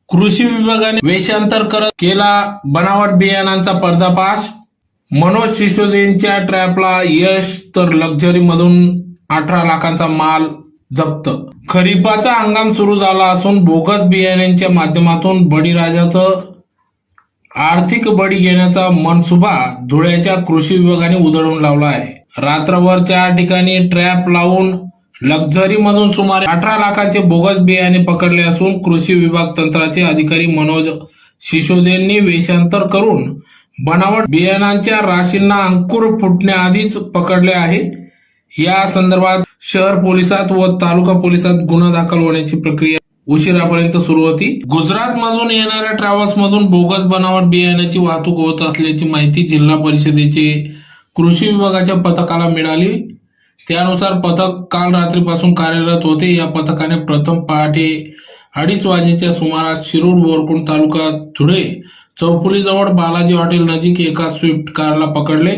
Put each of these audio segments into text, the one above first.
कृषी विभागाने वेषांतर करत केला बनावट बियाणांचा पर्दाफाश। मनोज सिसोदियांच्या ट्रॅपला यश, तर लक्झरी मधून 18 लाखांचा माल जप्त। खरीपाचा हंगाम सुरू झाला असून बोगस बियाण्यांच्या माध्यमातून बळीराजाचं आर्थिक बळी घेण्याचा मनसुबा धुळ्याच्या कृषी विभागाने उधळून लावला आहे। रात्रभर 4 ठिकाणी ट्रॅप लावून लक्झरी मधून सुमारे 18 लाखांचे बोगस बियाणे पकडले असून कृषी विभाग तंत्राचे अधिकारी मनोज सिसोदियांनी वेषांतर करून बनावट बियाणांच्या राशींना अंकुर फुटण्याआधीच पकडले आहे। या संदर्भात शहर पोलिसात व तालुका पोलिसात गुन्हा दाखल होण्याची प्रक्रिया उशिरापर्यंत सुरू होती। गुजरात मधून येणाऱ्या ट्रॅव्हल्स मधून बोगस बनावट बियाण्याची वाहतूक होत असल्याची माहिती जिल्हा परिषदेचे कृषी विभागाच्या पथकाला मिळाली। त्यानुसार पथक काल रात्रीपासून कार्यरत होते। या पथकाने प्रथम पहाटे 2:30 वाजेच्या सुमारास शिरूर बोरकुंड तालुका धुळे चौफुलीजवळ बालाजी हॉटेल नजीक एका स्विफ्ट कारला पकडले।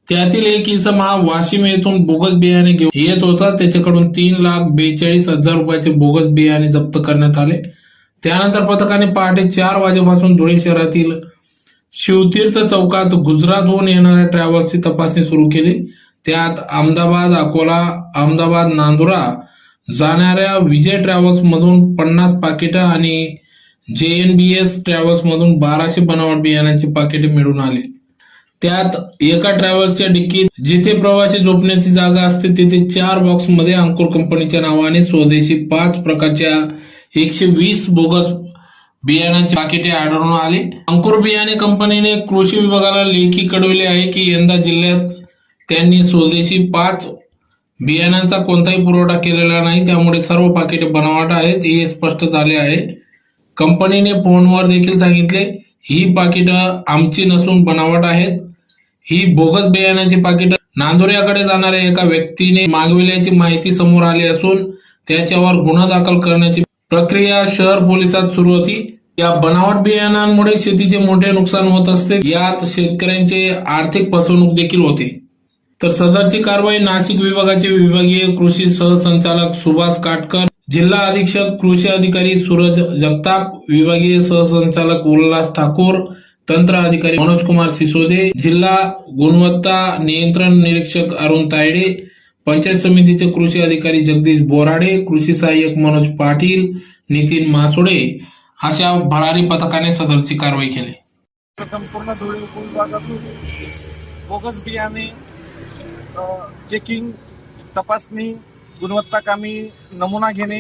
त्यातील एक इसम हा वाशिम येथून बोगस बियाणे घेऊन येत होता। त्याच्याकडून 3,42,000 रुपयाचे बोगस बियाणे जप्त करण्यात आले। त्यानंतर पथकाने पहाटे 4 वाजेपासून धुळे शहरातील शिवतीर्थ चौकात गुजरातहून येणाऱ्या ट्रॅव्हल्सची तपासणी सुरू केली। त्यात अहमदाबाद, अकोला, अहमदाबाद, नांदुरा जाणाऱ्या विजय ट्रॅव्हल्स मधून 50 पाकिटं आणि JNBS ट्रॅव्हल्स मधून 1200 बनावट बियाण्याची पाकिटे मिळून आली। त्यात एका ट्रॅव्हल्सच्या डिक्कीत जिथे प्रवासी झोपण्याची जागा असते तिथे 4 बॉक्समध्ये अंकुर कंपनीच्या नावाने स्वदेशी 5 प्रकारच्या 120 बोगस बियाणांची पाकिटे आढळून आली। अंकुर बियाणे कंपनीने कृषी विभागाला लेखी कळविले आहे की यंदा जिल्ह्यात त्यांनी स्वदेशी 5 बियाणांचा कोणताही पुरवठा केलेला नाही, त्यामुळे सर्व पाकिटे बनावट आहेत हे स्पष्ट झाले आहे। कंपनीने फोनवर देखील सांगितले, ही पाकिटं आमची नसून बनावट आहेत। ही बोगस बियाण्याची पाकिटं नांदुऱ्याकडे जाणाऱ्या एका व्यक्तीने मागविल्याची माहिती समोर आली असून त्याच्यावर गुन्हा दाखल करण्याची प्रक्रिया शहर पोलिसात सुरू होती। या बनावट बियाणांमुळे शेतीचे मोठे नुकसान होत असते, यात शेतकऱ्यांचे आर्थिक फसवणूक देखील होते। तर सदरची कारवाई नाशिक विभागाचे विभागीय कृषी सहसंचालक सुभाष काटकर, जिल्हा अधीक्षक कृषी अधिकारी सूरज जगताप, विभागीय सहसंचालक उल्हास ठाकूर, तंत्र अधिकारी मनोज कुमार सिसोदे, जिल्हा गुणवत्ता नियंत्रण निरीक्षक अरुण तायडे, पंचायत समितीचे कृषी अधिकारी जगदीश बोराडे, कृषी सहाय्यक मनोज पाटील, नितीन मासोडे अशा भरारी पथकाने सदरची कारवाई केली। संपूर्ण धुळे विभागातून बोगस बियाणे चेकिंग, तपासणी, गुणवत्ता कामी, नमुना घेणे